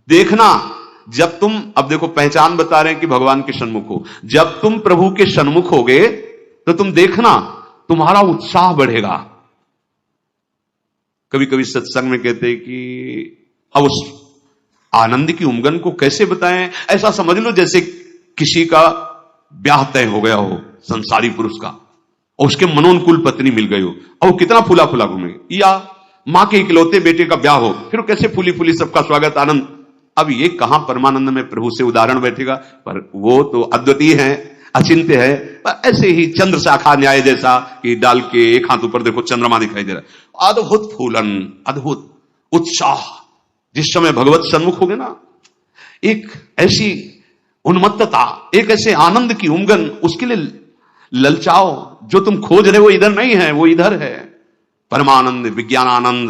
देखना, जब तुम, अब देखो पहचान बता रहे हैं कि भगवान के सन्मुख हो, जब तुम प्रभु के सन्मुख होगे तो तुम देखना तुम्हारा उत्साह बढ़ेगा। कभी कभी सत्संग में कहते हैं कि अब उस आनंद की उमंग को कैसे बताएं, ऐसा समझ लो जैसे किसी का ब्याह तय हो गया हो, संसारी पुरुष का, और उसके मनोनुकूल पत्नी मिल गई हो, और वो कितना फूला फूला घूमेगी, या मां के इकलौते बेटे का ब्याह हो, फिर वो कैसे फूली फूली सबका स्वागत आनंद। अब ये कहां परमानंद में प्रभु से उदाहरण बैठेगा, पर वो तो अद्वितीय है, अचिंत्य है। ऐसे ही चंद्र शाखा न्याय जैसा कि डाल के एक हाथ ऊपर देखो चंद्रमा दिखाई दे रहा है, अद्भुत फूलन, अद्भुत उत्साह। जिस समय भगवत सन्मुख होगे ना, एक ऐसी उन्मत्तता, एक ऐसे आनंद की उमंग, उसके लिए ललचाओ। जो तुम खोज रहे हो इधर नहीं है, वो इधर है। परमानंद, विज्ञानानंद,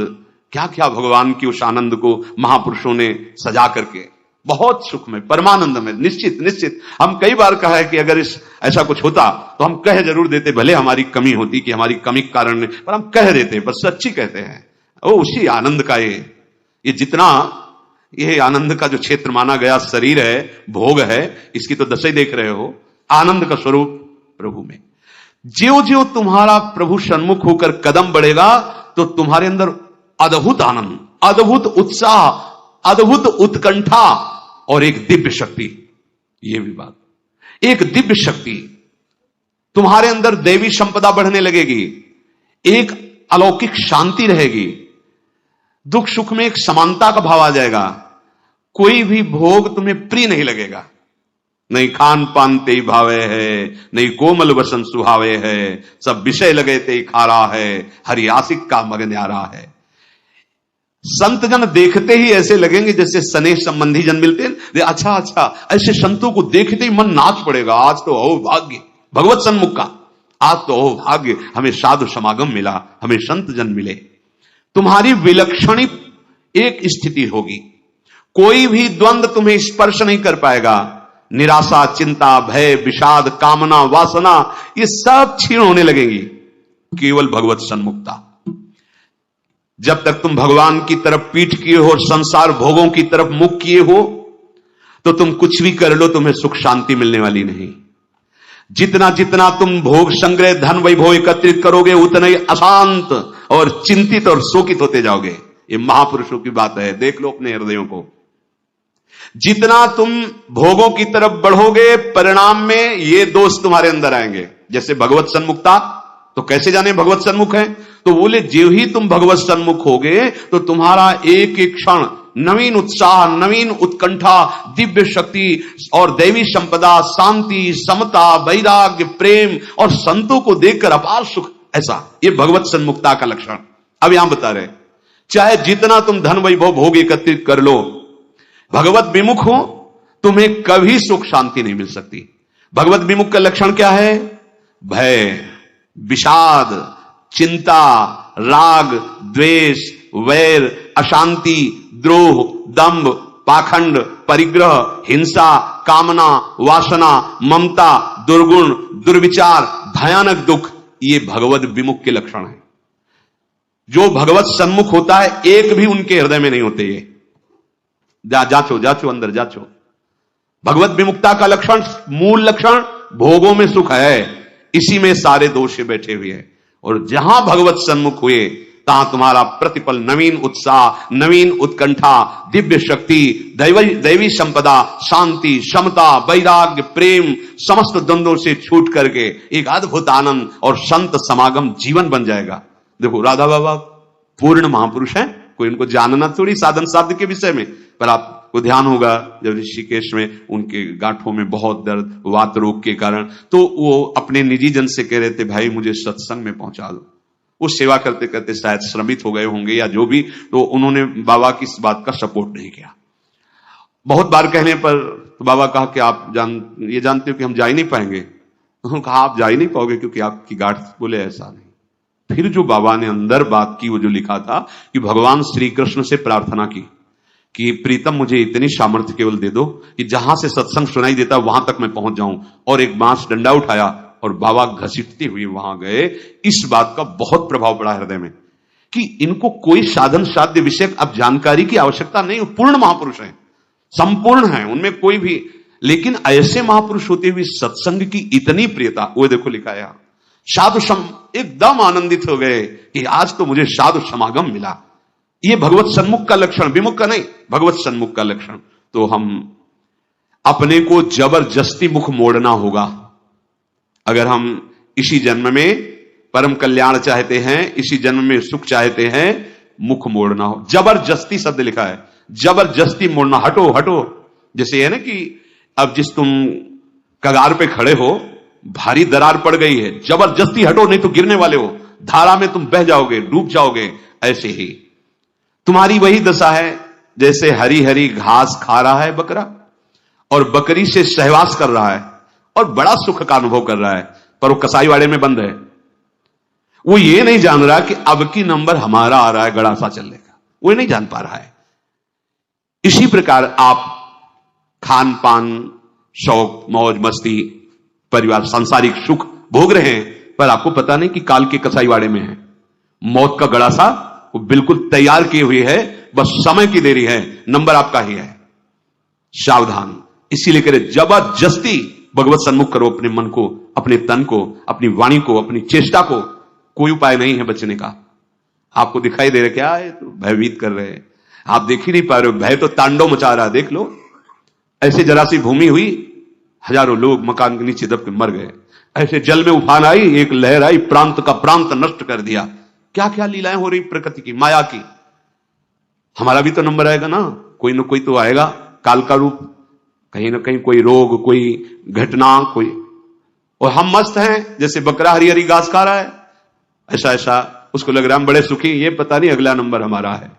क्या क्या भगवान की उस आनंद को महापुरुषों ने सजा करके, बहुत सुख में, परमानंद में। निश्चित निश्चित हम कई बार कहा है कि अगर इस ऐसा कुछ होता तो हम कह जरूर देते, भले हमारी कमी होती कि हमारी कमी के कारण, पर हम कह देते, पर सच्ची कहते हैं। वो उसी आनंद का ये जितना ये आनंद का जो क्षेत्र माना गया शरीर है, भोग है, इसकी तो दशा ही देख रहे हो। आनंद का स्वरूप प्रभु में। ज्यों ज्यों तुम्हारा प्रभु सन्मुख होकर कदम बढ़ेगा तो तुम्हारे अंदर अद्भुत आनंद, अद्भुत उत्साह, अद्भुत उत्कंठा और एक दिव्य शक्ति, यह भी बात, एक दिव्य शक्ति तुम्हारे अंदर, दैवी संपदा बढ़ने लगेगी, एक अलौकिक शांति रहेगी, दुख सुख में एक समानता का भाव आ जाएगा। कोई भी भोग तुम्हें प्रिय नहीं लगेगा, नहीं खान पान ते भावे है, नहीं कोमल वसन सुहावे है, सब विषय लगे ते खारा है, हरि आशिक का मग न्यारा है। संत जन देखते ही ऐसे लगेंगे जैसे स्नेह संबंधी जन मिलते हैं। अच्छा अच्छा, ऐसे संतों को देखते ही मन नाच पड़ेगा, आज तो हो भाग्य भगवत सन्मुख का, आज तो हो भाग्य, हमें साधु समागम मिला, हमें संत जन मिले। तुम्हारी विलक्षण एक स्थिति होगी, कोई भी द्वंद्व तुम्हें स्पर्श नहीं कर पाएगा। निराशा, चिंता, भय, विषाद, कामना, वासना, ये सब क्षीण होने लगेंगी, केवल भगवत सन्मुखता। जब तक तुम भगवान की तरफ पीठ किए हो और संसार भोगों की तरफ मुख किए हो, तो तुम कुछ भी कर लो, तुम्हें सुख शांति मिलने वाली नहीं। जितना जितना तुम भोग संग्रह, धन वैभव एकत्रित करोगे, उतना ही अशांत और चिंतित और शोकित होते जाओगे। ये महापुरुषों की बात है, देख लो अपने हृदयों को। जितना तुम भोगों की तरफ बढ़ोगे, परिणाम में ये दोष तुम्हारे अंदर आएंगे। जैसे भगवत सन्मुखता, तो कैसे जाने भगवत सन्मुख है? तो बोले जो ही तुम भगवत सन्मुख होगे तो तुम्हारा एक एक क्षण नवीन उत्साह, नवीन उत्कंठा, दिव्य शक्ति और दैवी संपदा, शांति, समता, वैराग्य, प्रेम और संतों को देखकर अपार सुख, ऐसा ये भगवत सन्मुखता का लक्षण। अब यहां बता रहे, चाहे जितना तुम धन वैभव भोग एकत्रित कर लो, भगवत विमुख हो तुम्हें कभी सुख शांति नहीं मिल सकती। भगवत विमुख का लक्षण क्या है? भय, विषाद, चिंता, राग, द्वेष, वैर, अशांति, द्रोह, दंभ, पाखंड, परिग्रह, हिंसा, कामना, वासना, ममता, दुर्गुण, दुर्विचार, भयानक दुख, ये भगवत विमुख के लक्षण है। जो भगवत सन्मुख होता है, एक भी उनके हृदय में नहीं होते। ये जाचो जाचो, अंदर जाचो। भगवत विमुक्ता का लक्षण, मूल लक्षण भोगों में सुख है, इसी में सारे दोष बैठे हुए हैं। और जहां भगवत सन्मुख हुए तहां तुम्हारा प्रतिपल नवीन उत्साह, नवीन उत्कंठा, दिव्य शक्ति, दैवी संपदा, शांति, समता, वैराग्य, प्रेम, समस्त द्वंद्वों से छूट करके एक अद्भुत आनंद और संत समागम जीवन बन जाएगा। देखो राधा बाबा पूर्ण महापुरुष हैं, कोई उनको जानना थोड़ी साधन साध्य के विषय में, पर आपको ध्यान होगा जब ऋषिकेश में उनके गांठों में बहुत दर्द, वात रोग के कारण, तो वो अपने निजी जन से कह रहे थे, भाई मुझे सत्संग में पहुंचा दो। वो सेवा करते करते शायद श्रमित हो गए होंगे या जो भी, तो उन्होंने बाबा की इस बात का सपोर्ट नहीं किया। बहुत बार कहने पर तो बाबा कहा कि आप ये जानते हो कि हम जा ही नहीं पाएंगे। उन्होंने कहा आप जा ही नहीं पाओगे क्योंकि आपकी गांठ, बोले ऐसा नहीं। फिर जो बाबा ने अंदर बात की, वो जो लिखा था कि भगवान श्री कृष्ण से प्रार्थना की कि प्रीतम मुझे इतनी सामर्थ्य केवल दे दो कि जहां से सत्संग सुनाई देता वहां तक मैं पहुंच जाऊं, और एक बांस डंडा उठाया और बाबा घसीटते हुए वहां गए। इस बात का बहुत प्रभाव पड़ा हृदय में कि इनको कोई साधन साध्य विषय अब जानकारी की आवश्यकता नहीं, पूर्ण महापुरुष हैं। संपूर्ण है, उनमें कोई भी, लेकिन ऐसे महापुरुष होते हुए सत्संग की इतनी प्रियता, वो देखो लिखा है साधु सम, एकदम आनंदित हो गए कि आज तो मुझे साधु समागम मिला। ये भगवत सन्मुख का लक्षण, विमुख का नहीं, भगवत सन्मुख का लक्षण। तो हम अपने को जबरदस्ती मुख मोड़ना होगा। अगर हम इसी जन्म में परम कल्याण चाहते हैं, इसी जन्म में सुख चाहते हैं, मुख मोड़ना हो। जबरदस्ती शब्द लिखा है, जबरदस्ती मोड़ना, हटो हटो। जैसे है ना कि अब जिस तुम कगार पे खड़े हो, भारी दरार पड़ गई है, जबरदस्ती हटो, नहीं तो गिरने वाले हो, धारा में तुम बह जाओगे, डूब जाओगे। ऐसे ही तुम्हारी वही दशा है जैसे हरी हरी घास खा रहा है बकरा और बकरी से सहवास कर रहा है और बड़ा सुख का अनुभव कर रहा है, पर वो कसाईवाड़े में बंद है। वो ये नहीं जान रहा कि अब की नंबर हमारा आ रहा है, गड़ासा चलने का, वो ये नहीं जान पा रहा है। इसी प्रकार आप खान पान, शौक, मौज मस्ती, परिवार, सांसारिक सुख भोग रहे हैं, पर आपको पता नहीं कि काल के कसाईवाड़े में है। मौत का गड़ासा वो बिल्कुल तैयार किए हुए है, बस समय की देरी है, नंबर आपका ही है। सावधान। इसीलिए करे जबरदस्ती भगवत सन्मुख करो अपने मन को, अपने तन को, अपनी वाणी को, अपनी चेष्टा को। कोई उपाय नहीं है बचने का। आपको दिखाई दे रहा क्या है, तो भयभीत कर रहे हैं, आप देख ही नहीं पा रहे हो, भय तो तांडव मचा रहा है। देख लो, ऐसे जरा सी भूमि हुई, हजारों लोग मकान के नीचे दब के मर गए। ऐसे जल में उफान आई, एक लहर आई, प्रांत का प्रांत नष्ट कर दिया। क्या क्या लीलाएं हो रही प्रकृति की, माया की। हमारा भी तो नंबर आएगा ना कोई तो आएगा, काल का रूप, कहीं ना कहीं कोई रोग, कोई घटना, कोई, और हम मस्त हैं जैसे बकरा हरी हरी घास खा रहा है। ऐसा उसको लग रहा है हम बड़े सुखी, ये पता नहीं अगला नंबर हमारा है।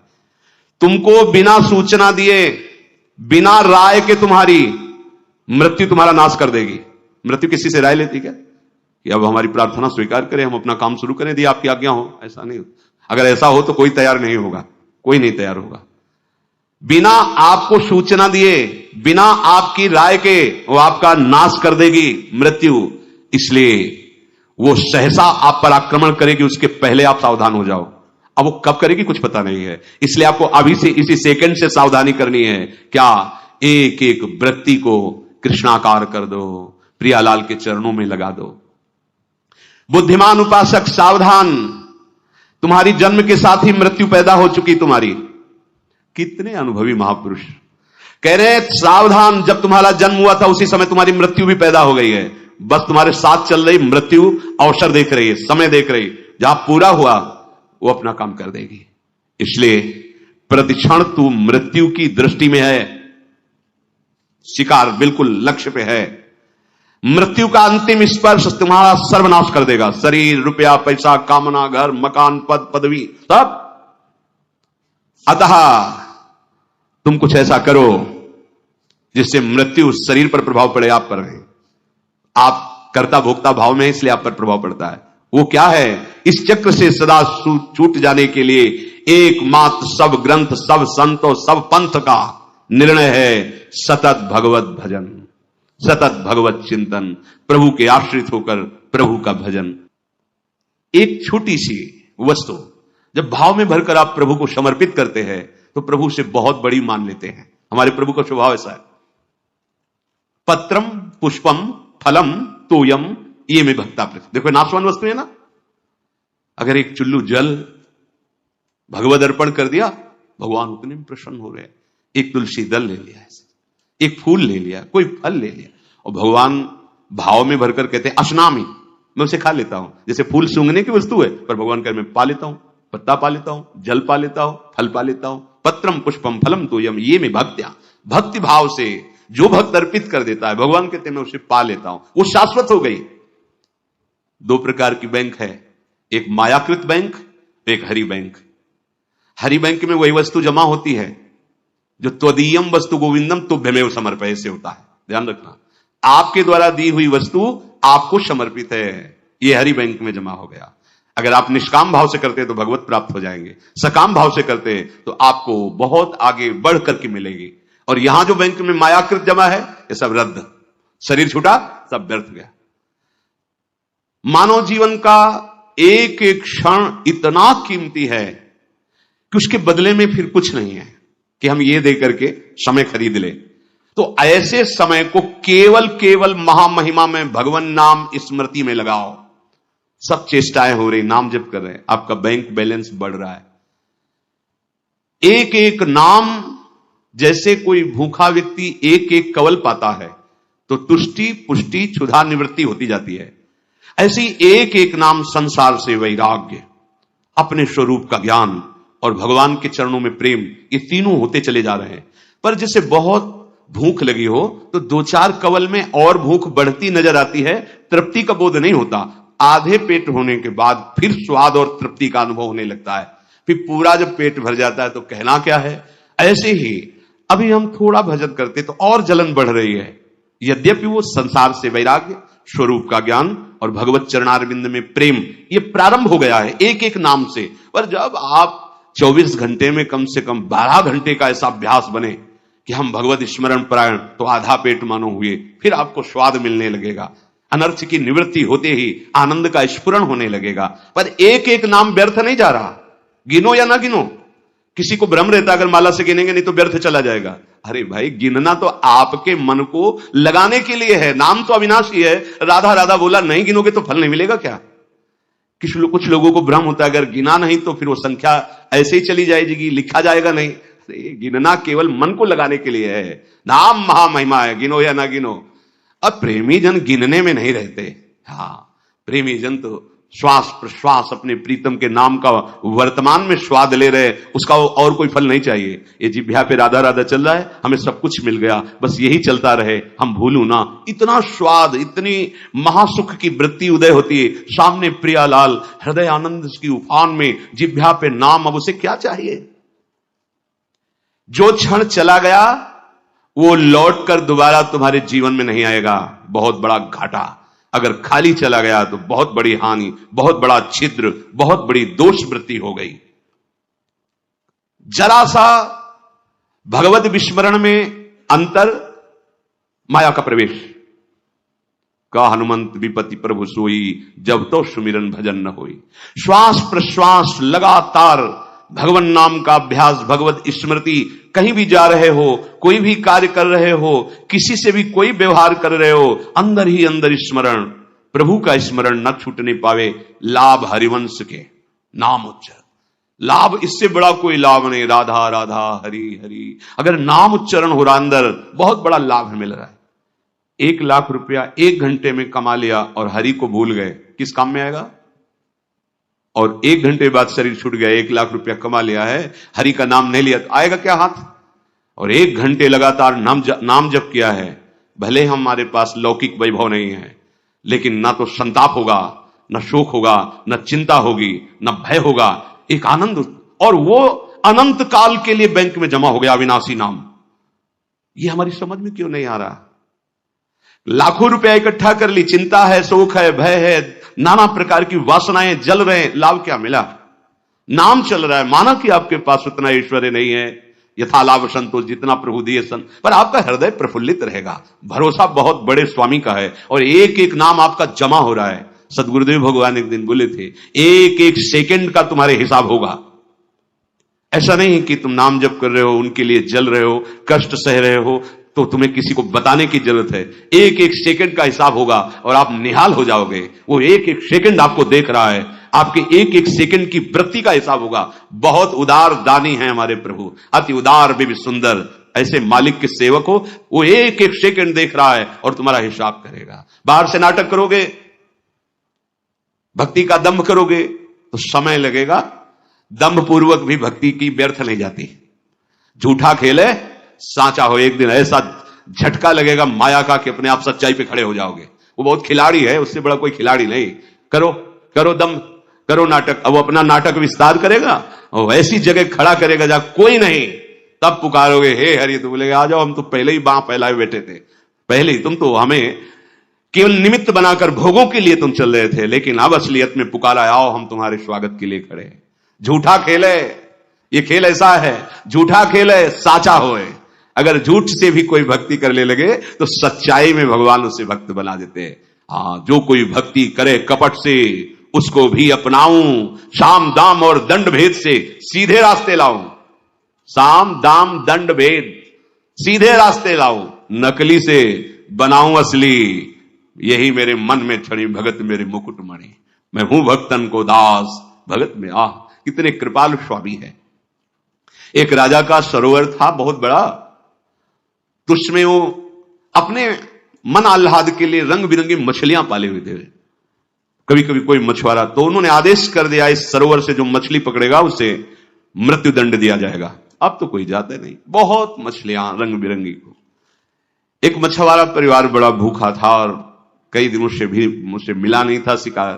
तुमको बिना सूचना दिए, बिना राय के तुम्हारी मृत्यु तुम्हारा नाश कर देगी। मृत्यु किसी से राय लेती क्या कि अब हमारी प्रार्थना स्वीकार करें, हम अपना काम शुरू करें, दी आपकी आज्ञा हो? ऐसा नहीं। अगर ऐसा हो तो कोई तैयार नहीं होगा, कोई नहीं तैयार होगा। बिना आपको सूचना दिए, बिना आपकी राय के वो आपका नाश कर देगी मृत्यु। इसलिए वो सहसा आप पर आक्रमण करेगी, उसके पहले आप सावधान हो जाओ। अब वो कब करेगी कुछ पता नहीं है, इसलिए आपको अभी से, इसी सेकंड से सावधानी करनी है। क्या? एक एक वृत्ति को कृष्णाकार कर दो, प्रियालाल के चरणों में लगा दो। बुद्धिमान उपासक सावधान, तुम्हारी जन्म के साथ ही मृत्यु पैदा हो चुकी तुम्हारी। कितने अनुभवी महापुरुष कह रहे हैं सावधान, जब तुम्हारा जन्म हुआ था उसी समय तुम्हारी मृत्यु भी पैदा हो गई है। बस तुम्हारे साथ चल रही मृत्यु अवसर देख रही है, समय देख रही, जहां पूरा हुआ वो अपना काम कर देगी। इसलिए प्रतिक्षण तू मृत्यु की दृष्टि में है, शिकार बिल्कुल लक्ष्य पे है। मृत्यु का अंतिम स्पर्श तुम्हारा सर्वनाश कर देगा। शरीर, रुपया, पैसा, कामना, घर, मकान, पद, पदवी, सब। अतः तुम कुछ ऐसा करो जिससे मृत्यु शरीर पर प्रभाव पड़े, आप पर नहीं। आप कर्ता भोक्ता भाव में, इसलिए आप पर प्रभाव पड़ता है। वो क्या है? इस चक्र से सदा छूट जाने के लिए एकमात्र सब ग्रंथ, सब संतों, सब पंथ का निर्णय है सतत भगवत भजन, सतत भगवत चिंतन, प्रभु के आश्रित होकर प्रभु का भजन। एक छोटी सी वस्तु जब भाव में भरकर आप प्रभु को समर्पित करते हैं तो प्रभु से बहुत बड़ी मान लेते हैं। हमारे प्रभु का स्वभाव ऐसा है। पत्रम पुष्पम फलम तोयम ये में भक्ता प्रति। देखो नाशवान वस्तु है ना, अगर एक चुल्लू जल भगवद अर्पण कर दिया, भगवान उतने में प्रसन्न हो रहे। एक तुलसी दल ले लिया, एक फूल ले लिया, कोई फल ले लिया, और भगवान भाव में भरकर कहते हैं अशनामी, मैं उसे खा लेता हूं। जैसे फूल सूंघने की वस्तु है, पर भगवान कह मैं पा लेता हूं, पत्ता पा लेता हूं, जल पा लेता हूं, फल पा लेता हूं। पत्रम पुष्पम फलम तोयम ये में भक्त्या, भक्ति भाव से जो भक्त अर्पित कर देता है, भगवान कहते हैं मैं उसे पा लेता हूं, वो शाश्वत हो गई। दो प्रकार की बैंक है, एक मायाकृत बैंक, एक हरि बैंक। हरि बैंक में वही वस्तु जमा होती है जो त्वदीयम वस्तु गोविंदम तुभ्यमेव समर्पय से होता है। ध्यान रखना, आपके द्वारा दी हुई वस्तु आपको समर्पित है, ये हरि बैंक में जमा हो गया। अगर आप निष्काम भाव से करते हैं तो भगवत प्राप्त हो जाएंगे, सकाम भाव से करते हैं तो आपको बहुत आगे बढ़ करके मिलेगी। और यहां जो बैंक में मायाकृत जमा है ये सब रद्द, शरीर छूटा, सब व्यर्थ गया। मानव जीवन का एक एक क्षण इतना कीमती है कि उसके बदले में फिर कुछ नहीं है कि हम ये दे करके समय खरीद ले। तो ऐसे समय को केवल केवल महामहिमा में भगवान नाम स्मृति में लगाओ। सब चेष्टाएं हो रही, नाम जप कर रहे हैं, आपका बैंक बैलेंस बढ़ रहा है। एक एक नाम, जैसे कोई भूखा व्यक्ति एक एक कवल पाता है तो तुष्टि पुष्टि क्षुधा निवृत्ति होती जाती है, ऐसे ही एक एक नाम संसार से वैराग्य, अपने स्वरूप का ज्ञान और भगवान के चरणों में प्रेम, ये तीनों होते चले जा रहे हैं। पर जिसे बहुत भूख लगी हो तो दो चार कवल में और भूख बढ़ती नजर आती है, तृप्ति का बोध नहीं होता। आधे पेट होने के बाद फिर स्वाद और तृप्ति का अनुभव होने लगता है, फिर पूरा जब पेट भर जाता है तो कहना क्या है। ऐसे ही अभी हम थोड़ा भजन करते तो और जलन बढ़ रही है, यद्यपि वो संसार से वैराग्य, स्वरूप का ज्ञान और भगवत चरणारविंद में प्रेम, ये प्रारंभ हो गया है एक एक नाम से। पर जब आप 24 घंटे में कम से कम 12 घंटे का ऐसा अभ्यास बने कि हम भगवत स्मरण परायण, तो आधा पेट मानो हुए, फिर आपको स्वाद मिलने लगेगा, अनर्थ की निवृत्ति होते ही आनंद का स्फुरण होने लगेगा। पर एक एक नाम व्यर्थ नहीं जा रहा, गिनो या ना गिनो। किसी को भ्रम रहता अगर माला से गिनेंगे नहीं तो व्यर्थ चला जाएगा। अरे भाई, गिनना तो आपके मन को लगाने के लिए है, नाम तो अविनाशी है। राधा राधा बोला, नहीं गिनोगे तो फल नहीं मिलेगा क्या? कुछ लोगों को भ्रम होता है अगर गिना नहीं तो फिर वो संख्या ऐसे ही चली जाएगी, लिखा जाएगा नहीं। गिनना केवल मन को लगाने के लिए है, नाम महामहिमा है, गिनो या ना गिनो। अब प्रेमी जन गिनने में नहीं रहते। हाँ, प्रेमी जन तो श्वास प्रश्वास अपने प्रीतम के नाम का वर्तमान में स्वाद ले रहे, उसका और कोई फल नहीं चाहिए। ये जिह्वा पे राधा राधा चल रहा है, हमें सब कुछ मिल गया, बस यही चलता रहे, हम भूलू ना। इतना स्वाद, इतनी महासुख की वृत्ति उदय होती है, सामने प्रियालाल हृदय आनंद की उफान में, जिह्वा पे नाम, अब उसे क्या चाहिए? जो क्षण चला गया वो लौट कर दोबारा तुम्हारे जीवन में नहीं आएगा, बहुत बड़ा घाटा। अगर खाली चला गया तो बहुत बड़ी हानि, बहुत बड़ा छिद्र, बहुत बड़ी दोष वृत्ति हो गई। जरा सा भगवत विस्मरण में अंतर, माया का प्रवेश। का हनुमंत विपति प्रभु सोई, जब तो सुमिरन भजन न होई। श्वास प्रश्वास लगातार भगवान नाम का अभ्यास, भगवत स्मृति। कहीं भी जा रहे हो, कोई भी कार्य कर रहे हो, किसी से भी कोई व्यवहार कर रहे हो, अंदर ही अंदर स्मरण, प्रभु का स्मरण न छूटने पावे। लाभ हरिवंश के नाम उच्चारण, लाभ इससे बड़ा कोई लाभ नहीं। राधा राधा हरि हरि, अगर नाम उच्चारण हो रहा अंदर, बहुत बड़ा लाभ मिल रहा है। 1 लाख रुपया 1 घंटे में कमा लिया और हरि को भूल गए, किस काम में आएगा? और 1 घंटे बाद शरीर छूट गया, 1 लाख रुपया कमा लिया है, हरि का नाम नहीं लिया, तो आएगा क्या हाथ? और 1 घंटे लगातार नाम जप किया है, भले हमारे पास लौकिक वैभव नहीं है, लेकिन ना तो संताप होगा, न शोक होगा, न चिंता होगी, न भय होगा, एक आनंद, और वो अनंत काल के लिए बैंक में जमा हो गया अविनाशी नाम। ये हमारी समझ में क्यों नहीं आ रहा? लाखों रुपया इकट्ठा कर ली, चिंता है, शोक है, भय है, नाना प्रकार की वासनाएं जल रहे हैं, लाभ क्या मिला? नाम चल रहा है, माना कि आपके पास उतना ऐश्वर्य नहीं है, यथा लाभ संतोष, जितना प्रभु दिए सन, पर आपका हृदय प्रफुल्लित रहेगा, भरोसा बहुत बड़े स्वामी का है, और एक एक नाम आपका जमा हो रहा है। सदगुरुदेव भगवान एक दिन बोले थे, एक एक सेकंड का तुम्हारे हिसाब होगा। ऐसा नहीं कि तुम नाम जप कर रहे हो, उनके लिए जल रहे हो, कष्ट सह रहे हो, तो तुम्हें किसी को बताने की जरूरत है। एक एक सेकंड का हिसाब होगा और आप निहाल हो जाओगे। वो एक एक सेकंड आपको देख रहा है, आपके एक एक सेकंड की वृत्ति का हिसाब होगा। बहुत उदार दानी है हमारे प्रभु, अति उदार भी सुंदर। ऐसे मालिक के सेवक हो, वो एक एक सेकंड देख रहा है और तुम्हारा हिसाब करेगा। बाहर से नाटक करोगे, भक्ति का दंभ करोगे तो समय लगेगा, दंभ पूर्वक भी भक्ति की व्यर्थ नहीं जाती। झूठा खेल है, सांचा हो, एक दिन ऐसा झटका लगेगा माया का कि अपने आप सच्चाई पे खड़े हो जाओगे। वो बहुत खिलाड़ी है, उससे बड़ा कोई खिलाड़ी नहीं। करो दम, करो नाटक। अब वो अपना नाटक विस्तार करेगा और ऐसी जगह खड़ा करेगा जहां कोई नहीं, तब पुकारोगे हे हरि, तो बोलेगा आ जाओ, हम तो पहले ही बांह फैलाए बैठे थे, पहले ही तुम तो हमें केवल निमित्त बनाकर भोगों के लिए तुम चल रहे थे, लेकिन अब असलियत में पुकारा, आओ हम तुम्हारे स्वागत के लिए खड़े हैं। झूठा खेल है ये, खेल ऐसा है, झूठा खेल है, साचा होए। अगर झूठ से भी कोई भक्ति करने लगे तो सच्चाई में भगवान उसे भक्त बना देते हैं। हाँ, जो कोई भक्ति करे कपट से, उसको भी अपनाऊं, साम दाम और दंड भेद से सीधे रास्ते लाऊं। साम दाम दंड भेद, सीधे रास्ते लाऊं, नकली से बनाऊं असली, यही मेरे मन में छड़ी भगत मेरे मुकुट मणि। मैं हूं भक्तन को दास, भगत में आह। कितने कृपालु स्वामी है। एक राजा का सरोवर था बहुत बड़ा, तो उसमें वो अपने मन आह्लाद के लिए रंग बिरंगी मछलियां पाले हुए थे। कभी कभी कोई मछुआरा, तो उन्होंने आदेश कर दिया इस सरोवर से जो मछली पकड़ेगा उसे मृत्यु दंड दिया जाएगा। अब तो कोई जाता नहीं, बहुत मछलियां रंग बिरंगी को। एक मछुआरा परिवार बड़ा भूखा था और कई दिनों से भी मुझसे मिला नहीं था शिकार।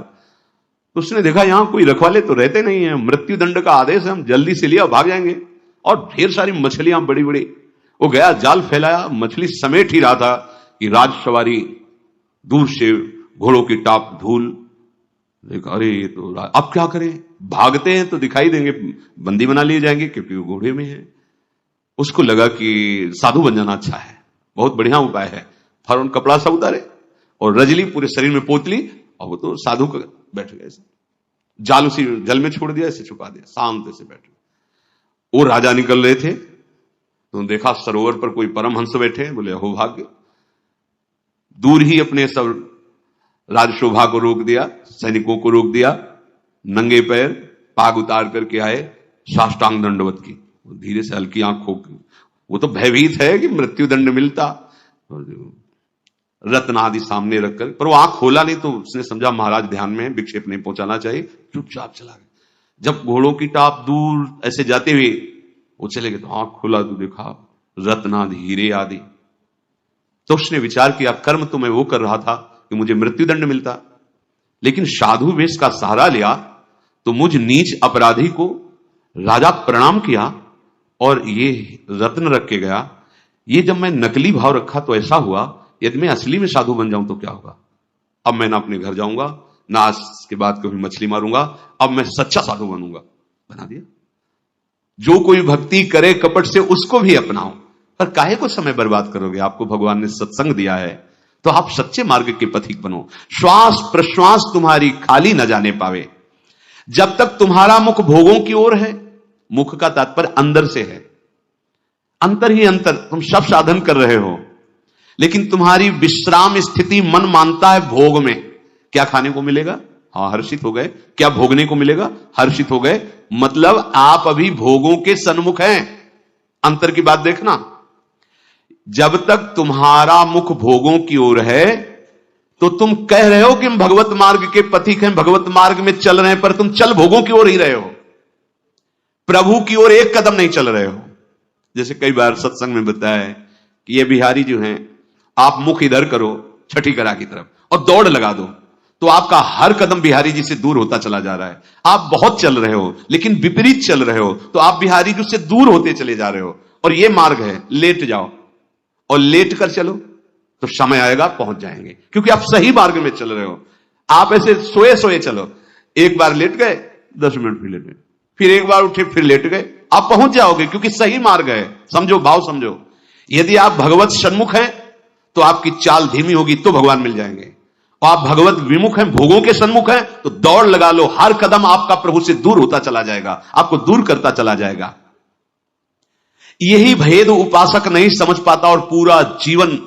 तो उसने देखा यहां कोई रखवाले तो रहते नहीं है, मृत्यु दंड का आदेश है, हम जल्दी से लिया भाग जाएंगे। और ढेर सारी मछलियां बड़ी बड़ी, वो गया जाल फैलाया, मछली समेट ही रहा था कि राजसवारी दूर से घोड़ों की टाप धूल देखा, अरे ये तो अब क्या करें, भागते हैं तो दिखाई देंगे, बंदी बना लिए जाएंगे क्योंकि वो घोड़े में है। उसको लगा कि साधु बन जाना अच्छा है, बहुत बढ़िया उपाय है। फौरन कपड़ा सा उतारे और रजली पूरे शरीर में पोत ली, और वो तो साधु को बैठ गए, जाल उसी जल में छोड़ दिया, इसे छुपा दिया, शांत से बैठ गए। वो राजा निकल रहे थे तो देखा सरोवर पर कोई परमहंस बैठे, बोले हो भाग्य। दूर ही अपने सब राजशोभा को रोक दिया, सैनिकों को रोक दिया, नंगे पैर पाग उतार करके आए, साष्टांग दंडवत की। धीरे से हल्की आंखों की, वो तो भयभीत है कि मृत्यु दंड मिलता। रत्न आदि सामने रखकर, पर वो आंख खोला नहीं, तो उसने समझा महाराज ध्यान में, विक्षेप नहीं पहुंचाना चाहिए, चुपचाप चला गया। जब घोड़ों की टाप दूर ऐसे जाते हुए वो चले गए, तो आंख खोला तो देखा रत्न आदि हीरे आदि। तो उसने विचार किया, कर्म तो मैं वो कर रहा था कि मुझे मृत्यु दंड मिलता, लेकिन साधु वेश का सहारा लिया तो मुझ नीच अपराधी को राजा प्रणाम किया और ये रत्न रख के गया। ये जब मैं नकली भाव रखा तो ऐसा हुआ, यदि मैं असली में साधु बन जाऊं तो क्या होगा। अब मैं ना अपने घर जाऊंगा, ना आज के बाद कभी मछली मारूंगा, अब मैं सच्चा साधु बनूंगा। बना दिया। जो कोई भक्ति करे कपट से उसको भी अपनाओ, पर काहे को समय बर्बाद करोगे। आपको भगवान ने सत्संग दिया है तो आप सच्चे मार्ग के पथिक बनो। श्वास प्रश्वास तुम्हारी खाली न जाने पावे। जब तक तुम्हारा मुख भोगों की ओर है, मुख का तात्पर्य अंदर से है, अंतर ही अंतर, तुम सब साधन कर रहे हो, लेकिन तुम्हारी विश्राम स्थिति मन मानता है भोग में। क्या खाने को मिलेगा, हाँ हर्षित हो गए। क्या भोगने को मिलेगा, हर्षित हो गए। मतलब आप अभी भोगों के सन्मुख हैं। अंतर की बात देखना, जब तक तुम्हारा मुख भोगों की ओर है तो तुम कह रहे हो कि हम भगवत मार्ग के पथिक हैं, भगवत मार्ग में चल रहे हैं, पर तुम चल भोगों की ओर ही रहे हो, प्रभु की ओर एक कदम नहीं चल रहे हो। जैसे कई बार सत्संग में बताया है कि ये बिहारी जो हैं, आप मुख इधर करो छठी करा की तरफ और दौड़ लगा दो, तो आपका हर कदम बिहारी जी से दूर होता चला जा रहा है। आप बहुत चल रहे हो लेकिन विपरीत चल रहे हो, तो आप बिहारी जी से दूर होते चले जा रहे हो। और ये मार्ग है, लेट जाओ और लेट कर चलो तो समय आएगा पहुंच जाएंगे, क्योंकि आप सही मार्ग में चल रहे हो। आप ऐसे सोए सोए चलो, एक बार लेट गए 10 मिनट फिर लेट गए, फिर एक बार उठे फिर लेट गए, आप पहुंच जाओगे, क्योंकि सही मार्ग है। समझो, भाव समझो। यदि आप भगवत सन्मुख हैं तो आपकी चाल धीमी होगी तो भगवान मिल जाएंगे, और आप भगवत विमुख हैं, भोगों के सन्मुख हैं, तो दौड़ लगा लो, हर कदम आपका प्रभु से दूर होता चला जाएगा, आपको दूर करता चला जाएगा। यही भेद उपासक नहीं समझ पाता और पूरा जीवन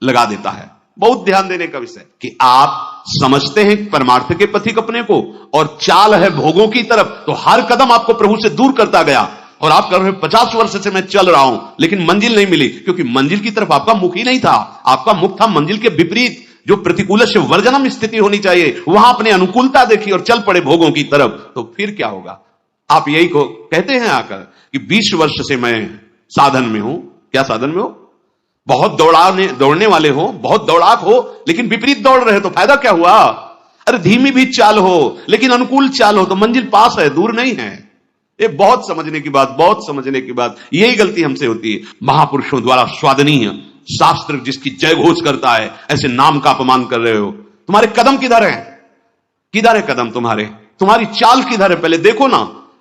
लगा देता है। बहुत ध्यान देने का विषय कि आप समझते हैं परमार्थ के पथिक अपने को, और चाल है भोगों की तरफ, तो हर कदम आपको प्रभु से दूर करता गया। और आप कह रहे 50 वर्ष से मैं चल रहा हूं लेकिन मंजिल नहीं मिली, क्योंकि मंजिल की तरफ आपका मुख ही नहीं था। आपका मुख था मंजिल के विपरीत। जो प्रतिकूल से वर्जनम स्थिति होनी चाहिए, वहां अपने अनुकूलता देखी और चल पड़े भोगों की तरफ, तो फिर क्या होगा। आप यही को कहते हैं आकर कि 20 वर्ष से मैं साधन में हूं। क्या साधन में हो? बहुत दौड़ने वाले हो, बहुत दौड़ाक हो, लेकिन विपरीत दौड़ रहे, तो फायदा क्या हुआ। अरे धीमी भी चाल हो लेकिन अनुकूल चाल हो तो मंजिल पास है, दूर नहीं है। ये बहुत समझने की बात, बहुत समझने की बात। यही गलती हमसे होती है। महापुरुषों द्वारा स्वादनीय शास्त्र जिसकी जय घोष करता है, ऐसे नाम का अपमान कर रहे हो। तुम्हारे कदम किधर है? किधर है कदम तुम्हारे? तुम्हारी चाल किधर है? पहले देखो ना।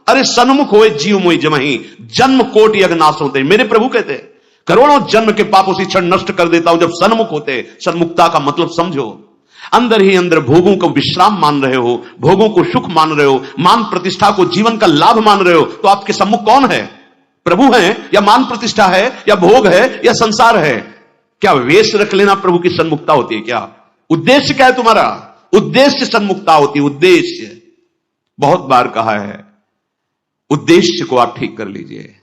अरे सन्मुख होए जीव मोई जमही, जन्म कोट यज्ञ नाश होते। मेरे प्रभु कहते करोड़ों जन्म के पापों से क्षण नष्ट कर देता हूं जब सन्मुख होते। सन्मुखता का मतलब समझो, अंदर ही अंदर भोगों को विश्राम मान रहे हो, भोगों को सुख मान रहे हो, मान प्रतिष्ठा को जीवन का लाभ मान रहे हो, तो आपके सम्मुख कौन है? प्रभु है या मान प्रतिष्ठा है या भोग है या संसार है? क्या वेश रख लेना प्रभु की सन्मुखता होती है क्या? उद्देश्य क्या है तुम्हारा? उद्देश्य सन्मुखता होती है, उद्देश्य। बहुत बार कहा है, उद्देश्य को आप ठीक कर लीजिए।